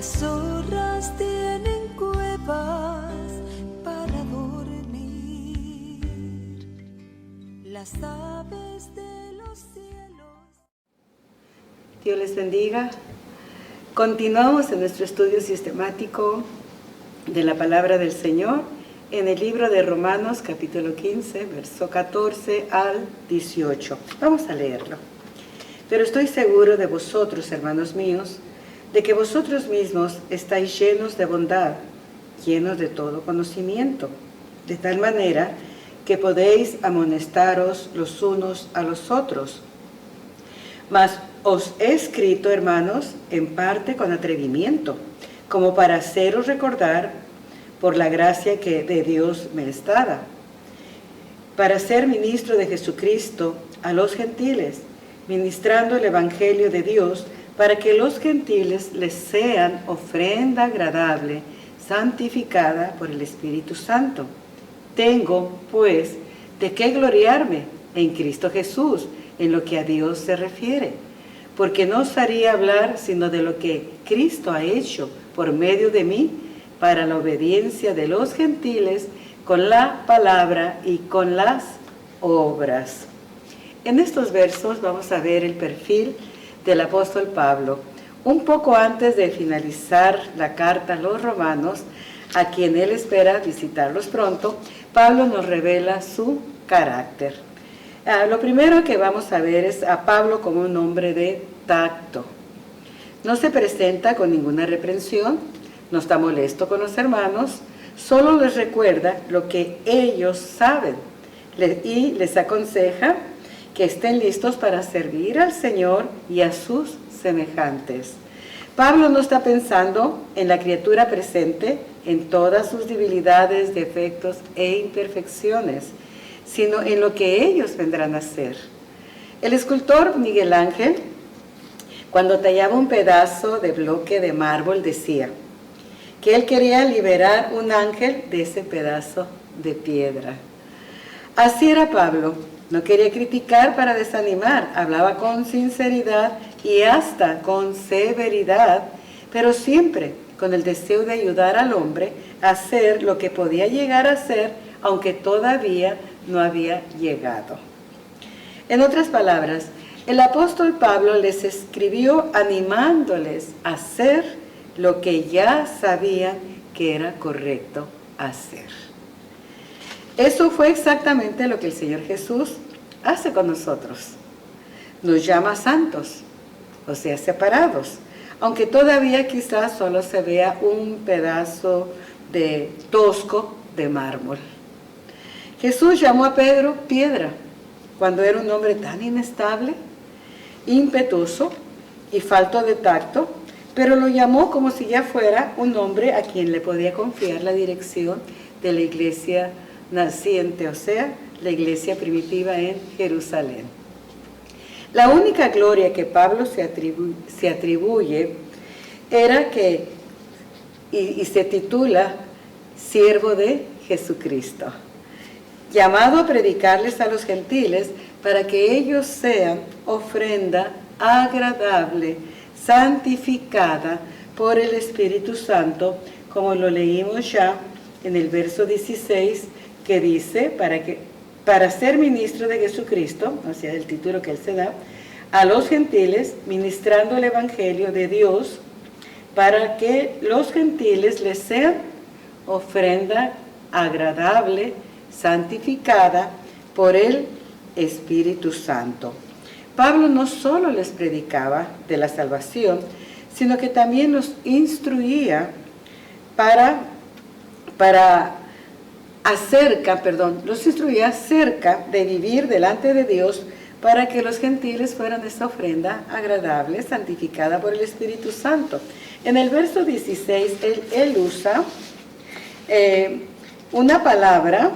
Las zorras tienen cuevas para dormir, las aves de los cielos. Dios les bendiga. Continuamos en nuestro estudio sistemático de la palabra del Señor en el libro de Romanos, capítulo 15, verso 14 al 18. Vamos a leerlo. Pero estoy seguro de vosotros, hermanos míos, de que vosotros mismos estáis llenos de bondad, llenos de todo conocimiento, de tal manera que podéis amonestaros los unos a los otros. Mas os he escrito, hermanos, en parte con atrevimiento, como para haceros recordar por la gracia que de Dios me es dada, para ser ministro de Jesucristo a los gentiles, ministrando el Evangelio de Dios, para que los gentiles les sean ofrenda agradable, santificada por el Espíritu Santo. Tengo, pues, de qué gloriarme en Cristo Jesús, en lo que a Dios se refiere, porque no osaría hablar sino de lo que Cristo ha hecho por medio de mí, para la obediencia de los gentiles, con la palabra y con las obras. En estos versos vamos a ver el perfil del apóstol Pablo. Un poco antes de finalizar la carta a los romanos, a quien él espera visitarlos pronto, Pablo nos revela su carácter. Lo primero que vamos a ver es a Pablo como un hombre de tacto. No se presenta con ninguna reprensión, no está molesto con los hermanos, solo les recuerda lo que ellos saben y les aconseja que estén listos para servir al Señor y a sus semejantes. Pablo no está pensando en la criatura presente, en todas sus debilidades, defectos e imperfecciones, sino en lo que ellos vendrán a hacer. El escultor Miguel Ángel, cuando tallaba un pedazo de bloque de mármol, decía que él quería liberar un ángel de ese pedazo de piedra. Así era Pablo. No quería criticar para desanimar, hablaba con sinceridad y hasta con severidad, pero siempre con el deseo de ayudar al hombre a hacer lo que podía llegar a ser, aunque todavía no había llegado. En otras palabras, el apóstol Pablo les escribió animándoles a hacer lo que ya sabían que era correcto hacer. Eso fue exactamente lo que el Señor Jesús hace con nosotros. Nos llama santos, o sea, separados, aunque todavía quizás solo se vea un pedazo de tosco de mármol. Jesús llamó a Pedro piedra, cuando era un hombre tan inestable, impetuoso y falto de tacto, pero lo llamó como si ya fuera un hombre a quien le podía confiar la dirección de la iglesia naciente, o sea, la iglesia primitiva en Jerusalén. La única gloria que Pablo se atribuye era que, y se titula siervo de Jesucristo, llamado a predicarles a los gentiles para que ellos sean ofrenda agradable, santificada por el Espíritu Santo, como lo leímos ya en el verso 16, que dice, para ser ministro de Jesucristo, o sea, el título que él se da, a los gentiles, ministrando el Evangelio de Dios, para que los gentiles les sean ofrenda agradable, santificada por el Espíritu Santo. Pablo no solo les predicaba de la salvación, sino que también los instruía los instruía acerca de vivir delante de Dios para que los gentiles fueran esta ofrenda agradable, santificada por el Espíritu Santo. En el verso 16, él usa una palabra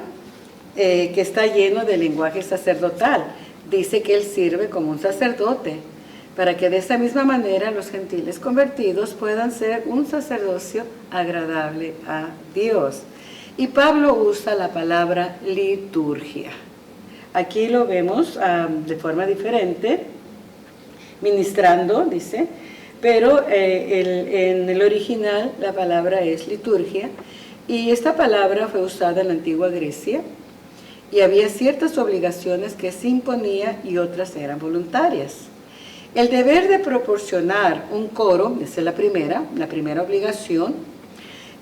que está lleno de lenguaje sacerdotal. Dice que él sirve como un sacerdote, para que de esa misma manera los gentiles convertidos puedan ser un sacerdocio agradable a Dios. Y Pablo usa la palabra liturgia. Aquí lo vemos de forma diferente, ministrando, dice, pero en el original la palabra es liturgia, y esta palabra fue usada en la antigua Grecia, y había ciertas obligaciones que se imponía y otras eran voluntarias. El deber de proporcionar un coro, esa es la primera obligación,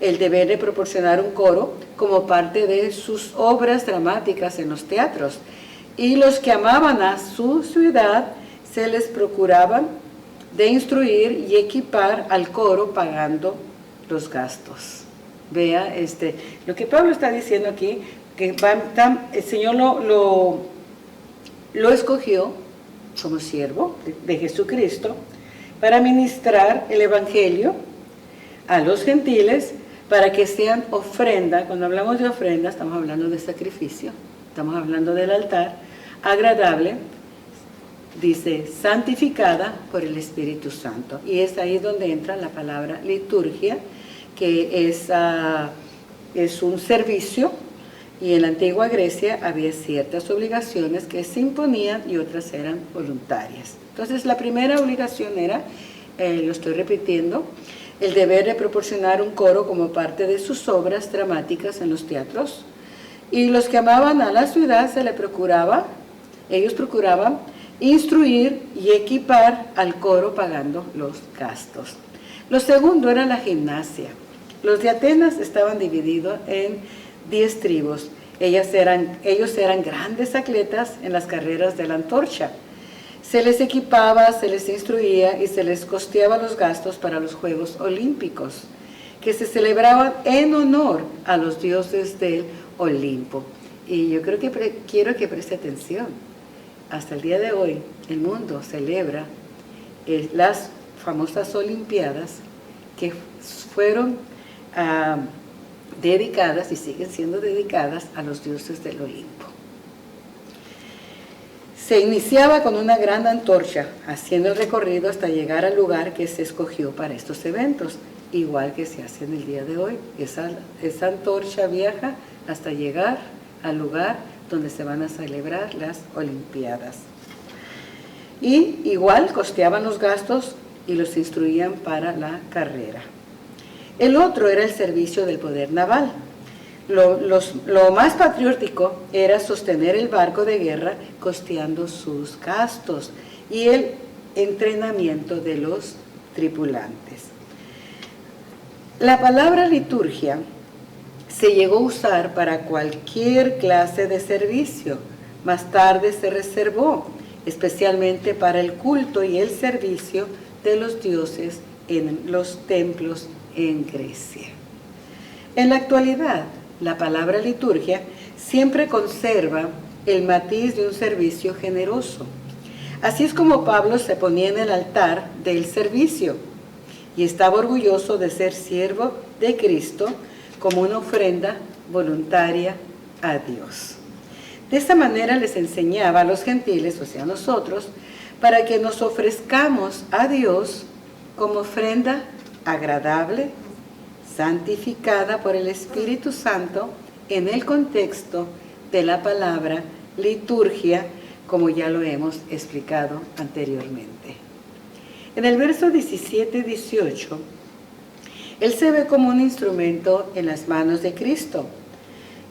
el deber de proporcionar un coro como parte de sus obras dramáticas en los teatros. Y los que amaban a su ciudad se les procuraban de instruir y equipar al coro pagando los gastos. Vea, lo que Pablo está diciendo aquí, que el Señor lo escogió como siervo de Jesucristo para ministrar el Evangelio a los gentiles, para que sean ofrenda. Cuando hablamos de ofrenda, estamos hablando de sacrificio, estamos hablando del altar, agradable, dice, santificada por el Espíritu Santo. Y es ahí donde entra la palabra liturgia, que es un servicio, y en la antigua Grecia había ciertas obligaciones que se imponían y otras eran voluntarias. Entonces la primera obligación era, lo estoy repitiendo, el deber de proporcionar un coro como parte de sus obras dramáticas en los teatros, y los que amaban a la ciudad ellos procuraban instruir y equipar al coro pagando los gastos. Lo segundo era la gimnasia. Los de Atenas estaban divididos en 10 tribus. Ellos eran grandes atletas en las carreras de la antorcha. Se les equipaba, se les instruía y se les costeaba los gastos para los Juegos Olímpicos, que se celebraban en honor a los dioses del Olimpo. Y yo quiero que preste atención. Hasta el día de hoy, el mundo celebra las famosas Olimpiadas, que fueron dedicadas y siguen siendo dedicadas a los dioses del Olimpo. Se iniciaba con una gran antorcha, haciendo el recorrido hasta llegar al lugar que se escogió para estos eventos, igual que se hace en el día de hoy. Esa antorcha viaja hasta llegar al lugar donde se van a celebrar las Olimpiadas. Y igual costeaban los gastos y los instruían para la carrera. El otro era el servicio del poder naval. Lo más patriótico era sostener el barco de guerra costeando sus gastos y el entrenamiento de los tripulantes. La palabra liturgia se llegó a usar para cualquier clase de servicio. Más tarde se reservó especialmente para el culto y el servicio de los dioses en los templos en Grecia. En la actualidad, la palabra liturgia siempre conserva el matiz de un servicio generoso. Así es como Pablo se ponía en el altar del servicio y estaba orgulloso de ser siervo de Cristo como una ofrenda voluntaria a Dios. De esta manera les enseñaba a los gentiles, o sea, a nosotros, para que nos ofrezcamos a Dios como ofrenda agradable, santificada por el Espíritu Santo, en el contexto de la palabra liturgia, como ya lo hemos explicado anteriormente. En el verso 17-18, Él se ve como un instrumento en las manos de Cristo,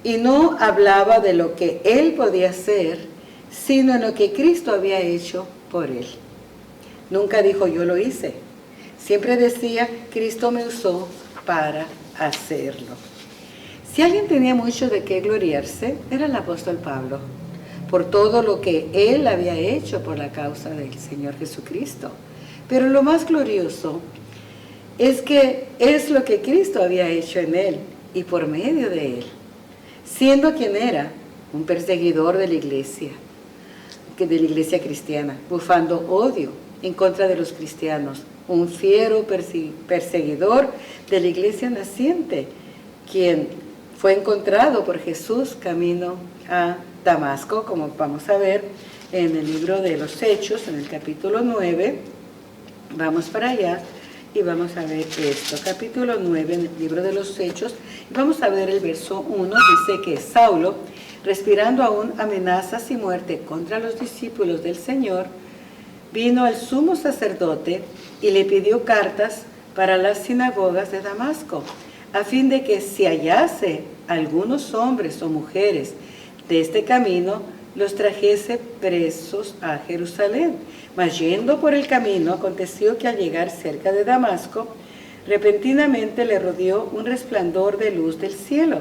y no hablaba de lo que Él podía hacer, sino en lo que Cristo había hecho por Él. Nunca dijo, yo lo hice. Siempre decía, Cristo me usó para hacerlo. Si alguien tenía mucho de qué gloriarse, era el apóstol Pablo, por todo lo que él había hecho por la causa del Señor Jesucristo. Pero lo más glorioso es que es lo que Cristo había hecho en él y por medio de él, siendo quien era, un perseguidor de la iglesia cristiana, bufando odio en contra de los cristianos, un fiero perseguidor de la iglesia naciente, quien fue encontrado por Jesús camino a Damasco, como vamos a ver en el libro de los Hechos, en el capítulo 9. Vamos para allá y vamos a ver esto, capítulo 9 en el libro de los Hechos. Vamos a ver el verso 1, dice que Saulo, respirando aún amenazas y muerte contra los discípulos del Señor, vino al sumo sacerdote y le pidió cartas para las sinagogas de Damasco, a fin de que si hallase algunos hombres o mujeres de este camino, los trajese presos a Jerusalén. Mas yendo por el camino, aconteció que al llegar cerca de Damasco, repentinamente le rodeó un resplandor de luz del cielo,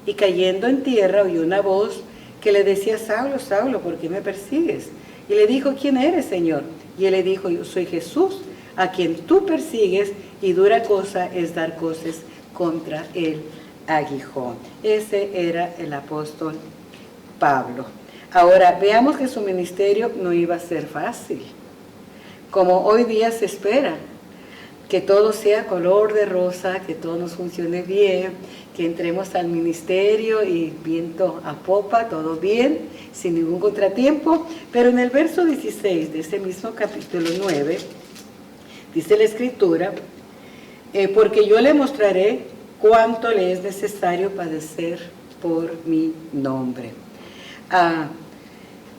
y cayendo en tierra oyó una voz que le decía: Saulo, Saulo, ¿por qué me persigues? Y le dijo: ¿quién eres, Señor? Y él le dijo: yo soy Jesús, a quien tú persigues, y dura cosa es dar coces contra el aguijón. Ese era el apóstol Pablo. Ahora, veamos que su ministerio no iba a ser fácil, como hoy día se espera, que todo sea color de rosa, que todo nos funcione bien, que entremos al ministerio y viento a popa, todo bien, sin ningún contratiempo. Pero en el verso 16 de ese mismo capítulo 9, dice la Escritura: porque yo le mostraré cuánto le es necesario padecer por mi nombre.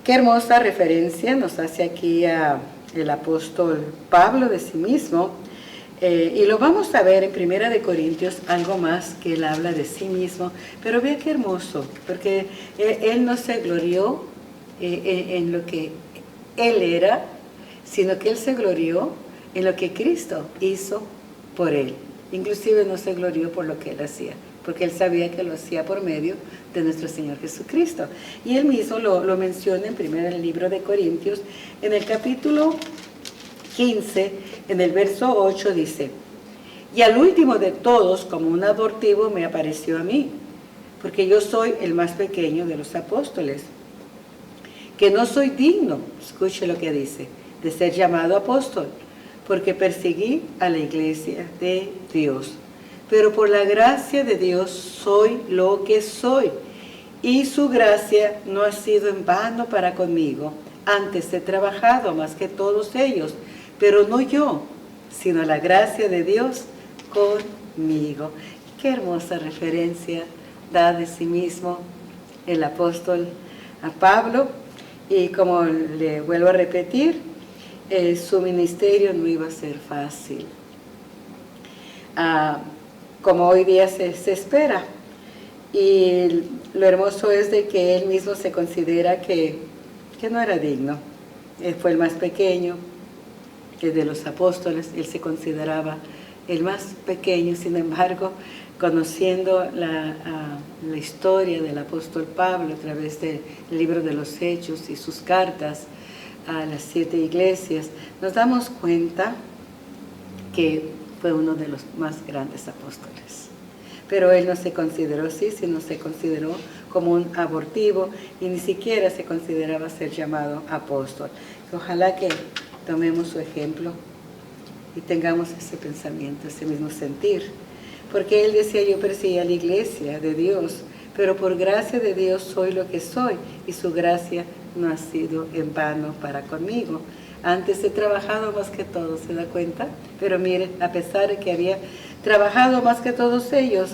Qué hermosa referencia nos hace aquí el apóstol Pablo de sí mismo. Y lo vamos a ver en 1 de Corintios, algo más que él habla de sí mismo. Pero vea qué hermoso, porque él no se glorió en lo que él era, sino que él se glorió en lo que Cristo hizo por él. Inclusive no se glorió por lo que él hacía, porque él sabía que lo hacía por medio de nuestro Señor Jesucristo. Y él mismo lo menciona en el libro de Corintios, en el capítulo 15, en el verso 8 dice: y al último de todos, como un abortivo, me apareció a mí, porque yo soy el más pequeño de los apóstoles, que no soy digno, escuche lo que dice, de ser llamado apóstol, porque perseguí a la iglesia de Dios. Pero por la gracia de Dios soy lo que soy, y su gracia no ha sido en vano para conmigo. Antes he trabajado más que todos ellos, pero no yo, sino la gracia de Dios conmigo. Qué hermosa referencia da de sí mismo el apóstol a Pablo. Y como le vuelvo a repetir, su ministerio no iba a ser fácil, como hoy día se espera. Y lo hermoso es de que él mismo se considera que no era digno. Él fue el más pequeño de los apóstoles, él se consideraba el más pequeño. Sin embargo, conociendo la historia del apóstol Pablo a través del libro de los Hechos y sus cartas a las 7 iglesias, nos damos cuenta que fue uno de los más grandes apóstoles. Pero él no se consideró así, sino se consideró como un abortivo, y ni siquiera se consideraba ser llamado apóstol. Ojalá que tomemos su ejemplo y tengamos ese pensamiento, ese mismo sentir. Porque él decía: yo perseguí a la iglesia de Dios, pero por gracia de Dios soy lo que soy, y su gracia no ha sido en vano para conmigo. Antes he trabajado más que todos, ¿se da cuenta? Pero miren, a pesar de que había trabajado más que todos ellos,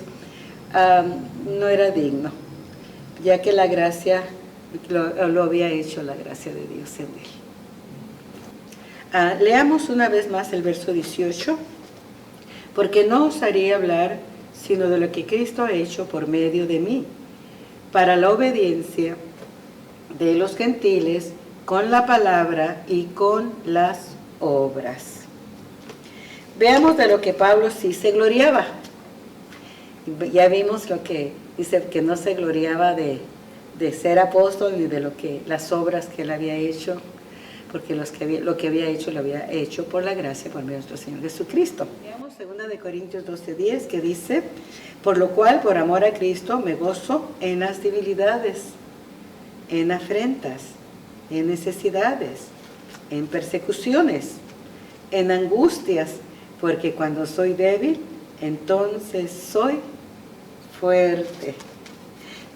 no era digno, ya que la gracia lo había hecho la gracia de Dios en él. Leamos una vez más el verso 18. Porque no osaría hablar sino de lo que Cristo ha hecho por medio de mí, para la obediencia de los gentiles, con la palabra y con las obras. Veamos de lo que Pablo sí se gloriaba. Ya vimos lo que dice, que no se gloriaba de ser apóstol, ni de las obras que él había hecho, porque lo que había hecho, lo había hecho por la gracia, por medio de nuestro Señor Jesucristo. Veamos 2 de Corintios 12:10, que dice: por lo cual, por amor a Cristo, me gozo en las debilidades, en afrentas, en necesidades, en persecuciones, en angustias, porque cuando soy débil, entonces soy fuerte.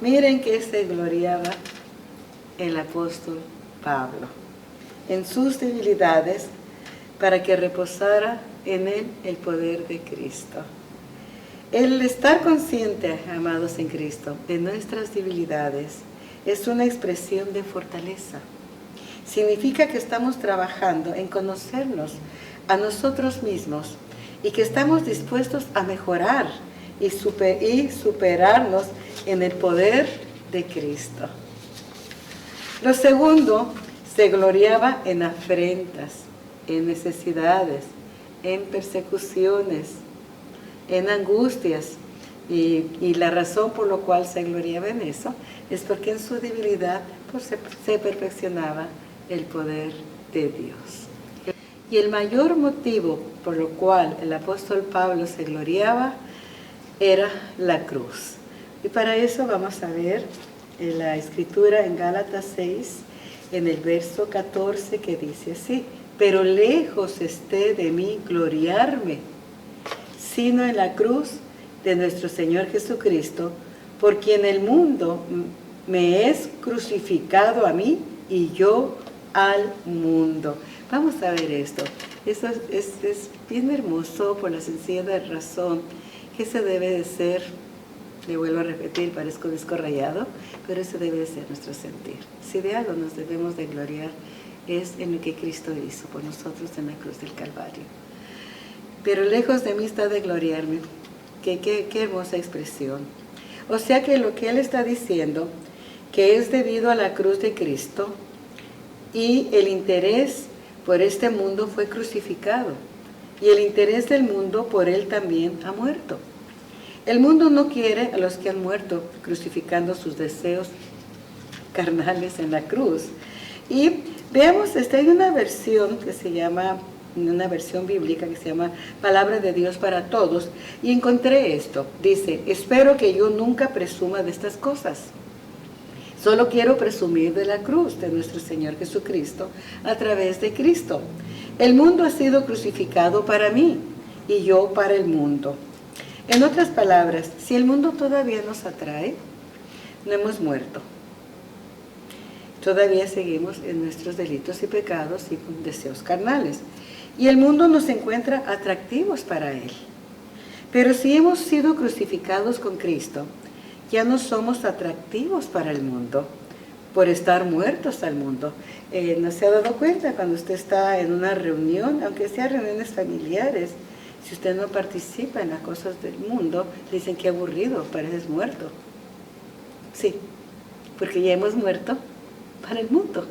Miren que se gloriaba el apóstol Pablo en sus debilidades, para que reposara en él el poder de Cristo. El estar consciente, amados en Cristo, de nuestras debilidades es una expresión de fortaleza. Significa que estamos trabajando en conocernos a nosotros mismos y que estamos dispuestos a mejorar y superarnos en el poder de Cristo. Lo segundo, se gloriaba en afrentas, en necesidades, en persecuciones, en angustias. Y la razón por la cual se gloriaba en eso es porque en su debilidad pues, se perfeccionaba el poder de Dios. Y el mayor motivo por lo cual el apóstol Pablo se gloriaba era la cruz. Y para eso vamos a ver en la escritura en Gálatas 6, en el verso 14, que dice así: pero lejos esté de mí gloriarme, sino en la cruz de nuestro Señor Jesucristo, por quien el mundo me es crucificado a mí y yo al mundo. Vamos a ver esto. Eso es bien hermoso por la sencilla razón que ese debe de ser, le vuelvo a repetir, parezco disco rayado, pero ese debe de ser nuestro sentir. Si de algo nos debemos de gloriar es en lo que Cristo hizo por nosotros en la cruz del Calvario. Pero lejos de mí está de gloriarme. Qué hermosa expresión. O sea que lo que él está diciendo, que es debido a la cruz de Cristo y el interés por este mundo fue crucificado. Y el interés del mundo por él también ha muerto. El mundo no quiere a los que han muerto crucificando sus deseos carnales en la cruz. Y veamos, hay una versión que se llama, una versión bíblica que se llama Palabra de Dios para Todos, y encontré esto. Dice: espero que yo nunca presuma de estas cosas. Solo quiero presumir de la cruz de nuestro Señor Jesucristo a través de Cristo. El mundo ha sido crucificado para mí y yo para el mundo. En otras palabras, si el mundo todavía nos atrae, no hemos muerto. Todavía seguimos en nuestros delitos y pecados y con deseos carnales. Y el mundo nos encuentra atractivos para él. Pero si hemos sido crucificados con Cristo, ya no somos atractivos para el mundo, por estar muertos al mundo. ¿No se ha dado cuenta cuando usted está en una reunión, aunque sea reuniones familiares, si usted no participa en las cosas del mundo, dicen que aburrido, pareces muerto? Sí, porque ya hemos muerto para el mundo.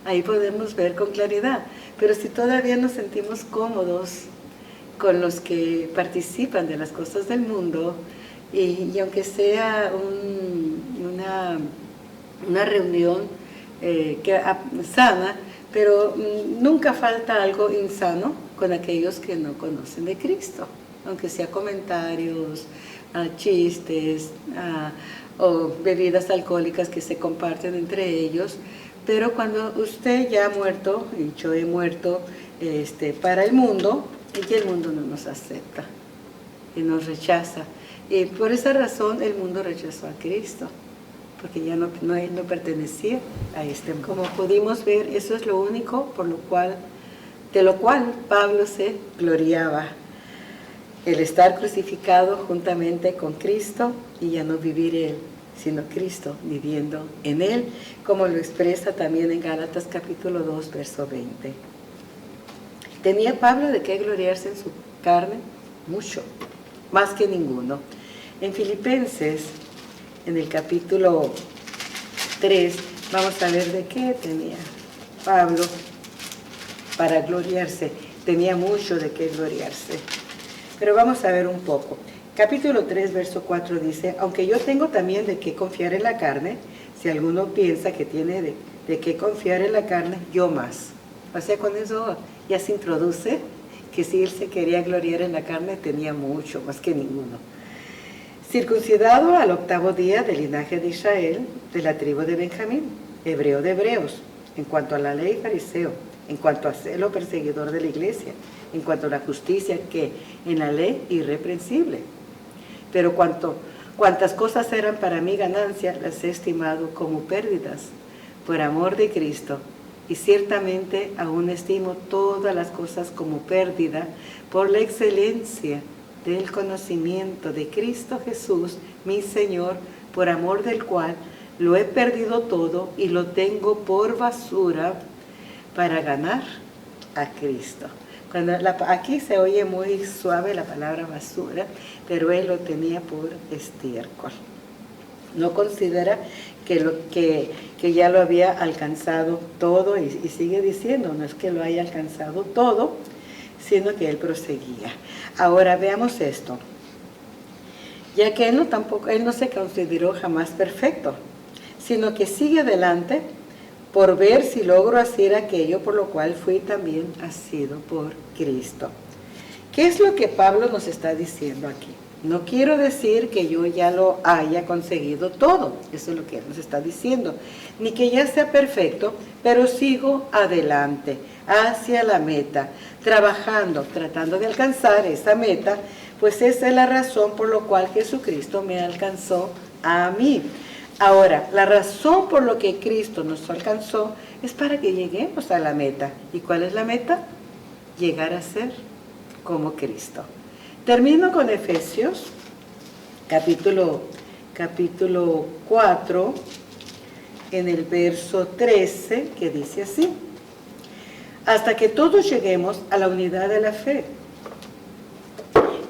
Ahí podemos ver con claridad. Pero si todavía nos sentimos cómodos con los que participan de las cosas del mundo, y aunque sea una reunión sana, pero nunca falta algo insano con aquellos que no conocen de Cristo, aunque sea comentarios, chistes o bebidas alcohólicas que se comparten entre ellos. Pero cuando usted ya ha muerto, y yo he muerto para el mundo, y el mundo no nos acepta y nos rechaza. Y por esa razón el mundo rechazó a Cristo, porque ya él no pertenecía a este mundo. Como pudimos ver, eso es lo único de lo cual Pablo se gloriaba, el estar crucificado juntamente con Cristo y ya no vivir él, sino Cristo viviendo en él, como lo expresa también en Gálatas capítulo 2, verso 20. ¿Tenía Pablo de qué gloriarse en su carne? Mucho, más que ninguno. En Filipenses, en el capítulo 3, vamos a ver de qué tenía Pablo para gloriarse. Tenía mucho de qué gloriarse. Pero vamos a ver un poco. Capítulo 3, verso 4 dice: aunque yo tengo también de qué confiar en la carne, si alguno piensa que tiene de qué confiar en la carne, yo más. O sea, con eso ya se introduce que si él se quería gloriar en la carne, tenía mucho, más que ninguno. Circuncidado al 8º día del linaje de Israel, de la tribu de Benjamín, hebreo de hebreos, en cuanto a la ley fariseo, en cuanto a celo perseguidor de la iglesia, en cuanto a la justicia que en la ley irreprensible. Pero cuantas cosas eran para mí ganancia, las he estimado como pérdidas, por amor de Cristo. Y ciertamente aún estimo todas las cosas como pérdida por la excelencia del conocimiento de Cristo Jesús, mi Señor, por amor del cual lo he perdido todo y lo tengo por basura para ganar a Cristo. Aquí se oye muy suave la palabra basura, pero él lo tenía por estiércol. No considera que ya lo había alcanzado todo y sigue diciendo, no es que lo haya alcanzado todo, sino que él proseguía. Ahora veamos esto. Ya que él no se consideró jamás perfecto, sino que sigue adelante por ver si logro hacer aquello por lo cual fui también asido por Cristo. ¿Qué es lo que Pablo nos está diciendo aquí? No quiero decir que yo ya lo haya conseguido todo, eso es lo que él nos está diciendo, ni que ya sea perfecto, pero sigo adelante, hacia la meta, trabajando, tratando de alcanzar esa meta, pues esa es la razón por la cual Jesucristo me alcanzó a mí. Ahora, la razón por la que Cristo nos alcanzó es para que lleguemos a la meta. ¿Y cuál es la meta? Llegar a ser como Cristo. Termino con Efesios, capítulo 4, en el verso 13, que dice así: hasta que todos lleguemos a la unidad de la fe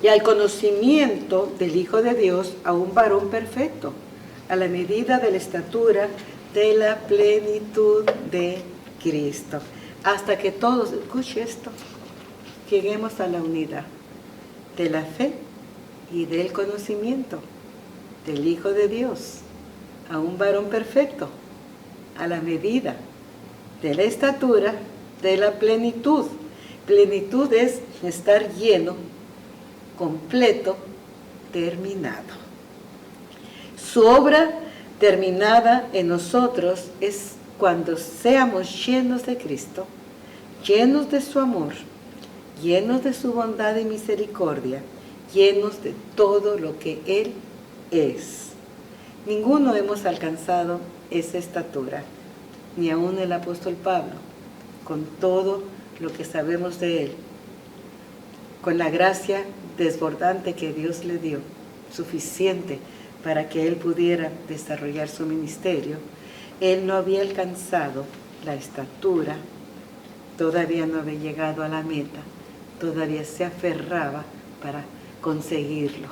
y al conocimiento del Hijo de Dios, a un varón perfecto, a la medida de la estatura de la plenitud de Cristo. Hasta que todos, escuche esto, lleguemos a la unidad de la fe y del conocimiento del Hijo de Dios, a un varón perfecto, a la medida de la estatura de la plenitud. Plenitud es estar lleno, completo, terminado. Su obra terminada en nosotros es cuando seamos llenos de Cristo, llenos de su amor, llenos de su bondad y misericordia, llenos de todo lo que Él es. Ninguno hemos alcanzado esa estatura, ni aún el apóstol Pablo, con todo lo que sabemos de Él, con la gracia desbordante que Dios le dio, suficiente para que Él pudiera desarrollar su ministerio. Él no había alcanzado la estatura, todavía no había llegado a la meta, todavía se aferraba para conseguirlo.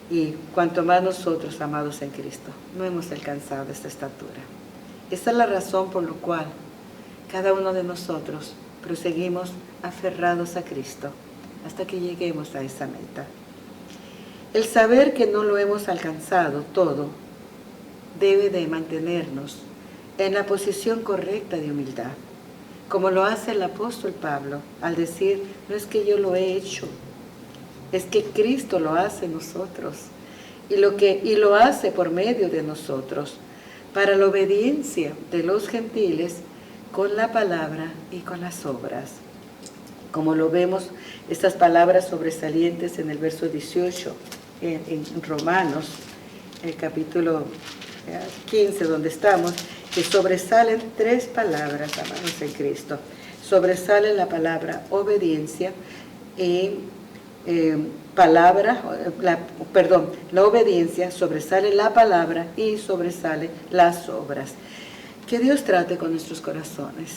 Y cuanto más nosotros, amados en Cristo, no hemos alcanzado esta estatura. Esa es la razón por la cual cada uno de nosotros proseguimos aferrados a Cristo hasta que lleguemos a esa meta. El saber que no lo hemos alcanzado todo debe de mantenernos en la posición correcta de humildad, como lo hace el apóstol Pablo al decir, no es que yo lo he hecho, es que Cristo lo hace en nosotros y lo hace por medio de nosotros para la obediencia de los gentiles con la palabra y con las obras. Como lo vemos, estas palabras sobresalientes en el verso 18, en Romanos, el capítulo 15, donde estamos, que sobresalen tres palabras, amados en Cristo. Sobresale la palabra obediencia y la obediencia, sobresale la palabra y sobresale las obras. Que Dios trate con nuestros corazones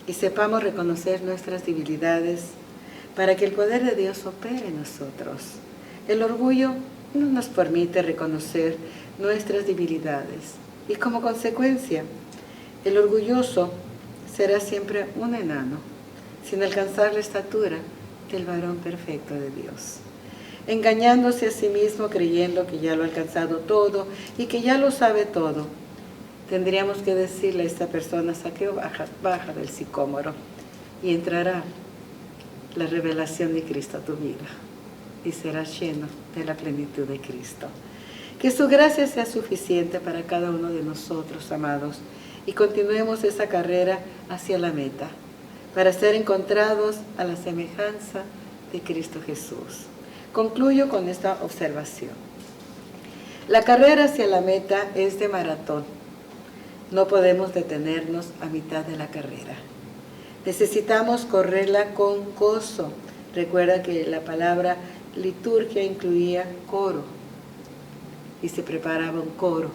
y sepamos reconocer nuestras debilidades para que el poder de Dios opere en nosotros. El orgullo no nos permite reconocer nuestras debilidades y como consecuencia, el orgulloso será siempre un enano, sin alcanzar la estatura del varón perfecto de Dios, engañándose a sí mismo creyendo que ya lo ha alcanzado todo y que ya lo sabe todo. Tendríamos que decirle a esta persona, saqueo, baja del sicómoro y entrará la revelación de Cristo a tu vida y serás lleno de la plenitud de Cristo. Que su gracia sea suficiente para cada uno de nosotros, amados, y continuemos esa carrera hacia la meta, para ser encontrados a la semejanza de Cristo Jesús. Concluyo con esta observación. La carrera hacia la meta es de maratón. No podemos detenernos a mitad de la carrera. Necesitamos correrla con gozo. Recuerda que la palabra liturgia incluía coro y se preparaba un coro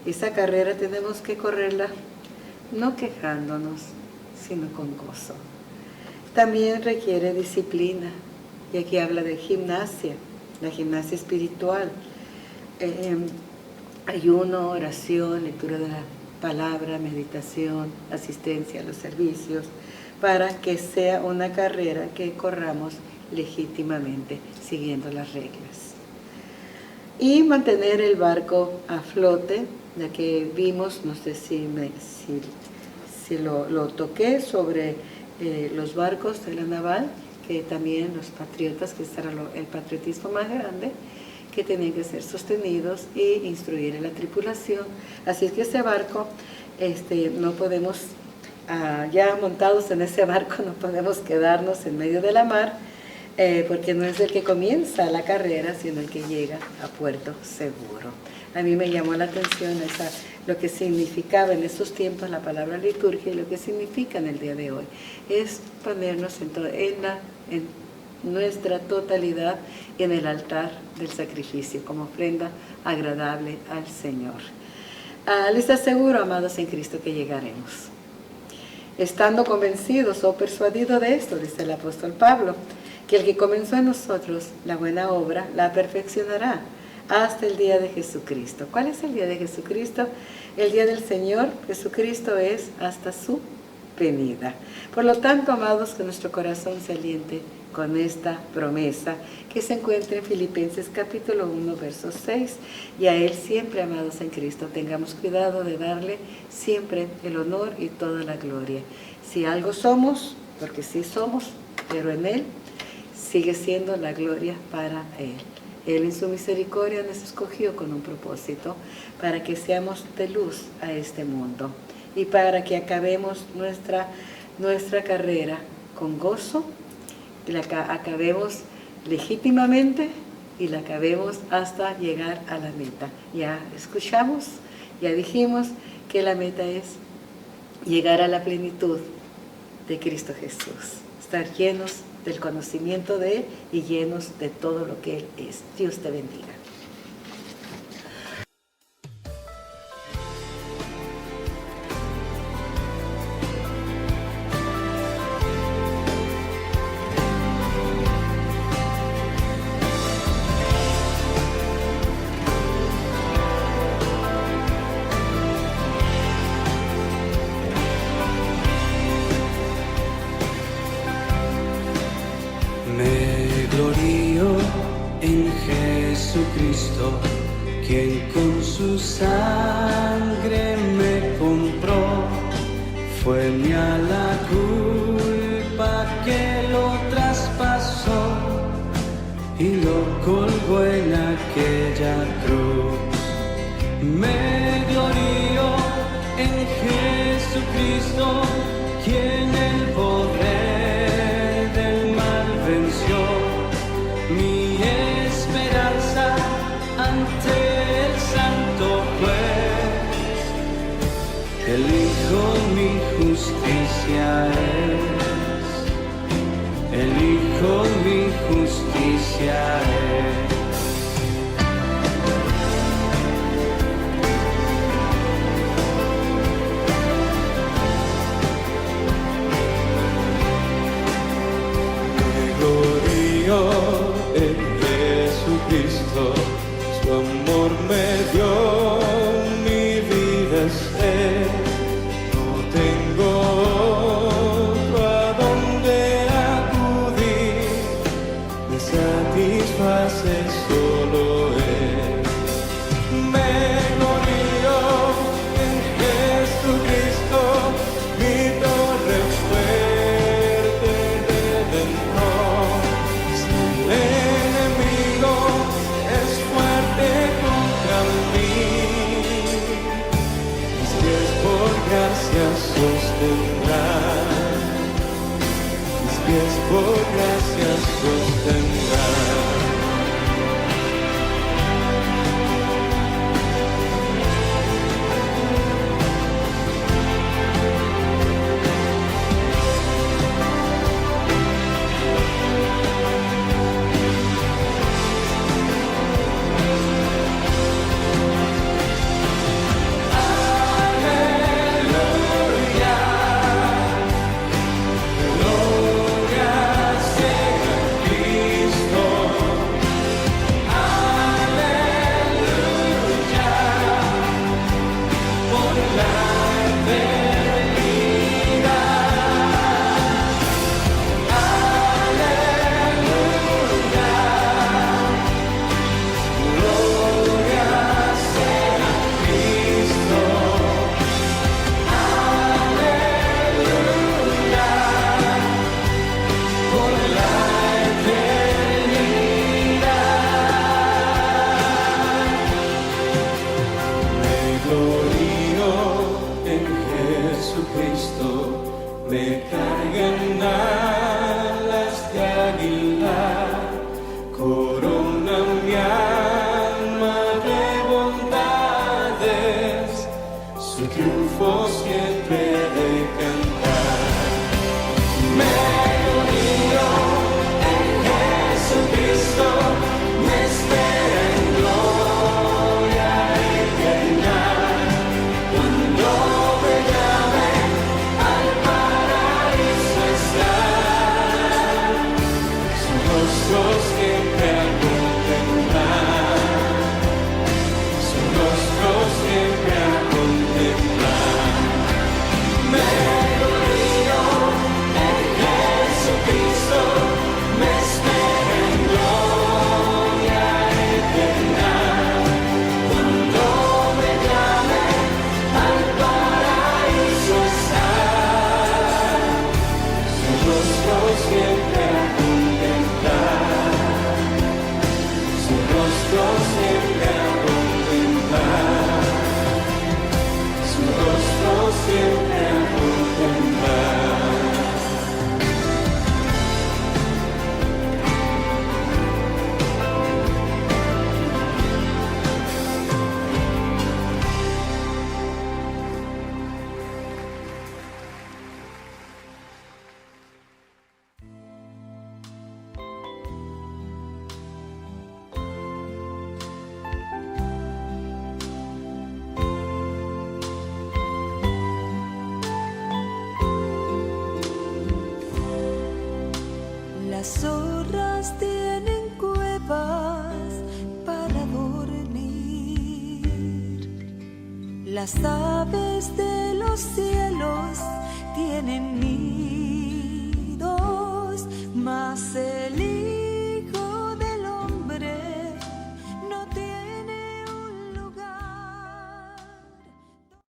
Esa carrera tenemos que correrla no quejándonos, sino con gozo. También requiere disciplina, y aquí habla de gimnasia, la gimnasia espiritual, ayuno, oración, lectura de la palabra, meditación, asistencia a los servicios, para que sea una carrera que corramos legítimamente, siguiendo las reglas. Y mantener el barco a flote, ya que vimos, no sé si lo toqué, sobre los barcos de la naval, que también los patriotas, que este era el patriotismo más grande, que tenían que ser sostenidos e instruir a la tripulación. Así es que ese barco, no podemos, ya montados en ese barco, no podemos quedarnos en medio de la mar, porque no es el que comienza la carrera, sino el que llega a puerto seguro. A mí me llamó la atención lo que significaba en esos tiempos la palabra liturgia y lo que significa en el día de hoy. Es ponernos en nuestra totalidad en el altar del sacrificio, como ofrenda agradable al Señor. Les aseguro, amados en Cristo, que llegaremos. Estando convencidos o persuadidos de esto, dice el apóstol Pablo, que el que comenzó en nosotros la buena obra, la perfeccionará hasta el día de Jesucristo. ¿Cuál es el día de Jesucristo? El día del Señor Jesucristo es hasta su venida. Por lo tanto, amados, que nuestro corazón se aliente con esta promesa que se encuentra en Filipenses capítulo 1, verso 6. Y a Él siempre, amados en Cristo, tengamos cuidado de darle siempre el honor y toda la gloria. Si algo somos, porque sí somos, pero en Él sigue siendo la gloria para Él. Él en su misericordia nos escogió con un propósito, para que seamos de luz a este mundo y para que acabemos nuestra carrera con gozo, y la acabemos legítimamente y la acabemos hasta llegar a la meta. Ya escuchamos, ya dijimos que la meta es llegar a la plenitud de Cristo Jesús, estar llenos del conocimiento de Él y llenos de todo lo que Él es. Dios te bendiga. Jesucristo, quien con su sangre me compró, fue mía la culpa que lo traspasó y lo colgó en aquella cruz. Me glorío en Jesucristo, quien el poder del mal venció. Mi esperanza ante el santo juez, el Hijo mi justicia es, el Hijo mi justicia es. Me glorío en Jesucristo, su amor me dio, mi vida es Él. No tengo otro a donde acudir, me satisface rostros siempre a contemplar, su rostro siempre a contemplar. Me glorío en Jesucristo, me espera en gloria eterna. Cuando me llame al paraíso estar, su rostro siempre a contemplar, su rostro siempre a contemplar, su rostro siempre a contemplar. Las zorras tienen cuevas para dormir, las aves de los cielos tienen nidos, mas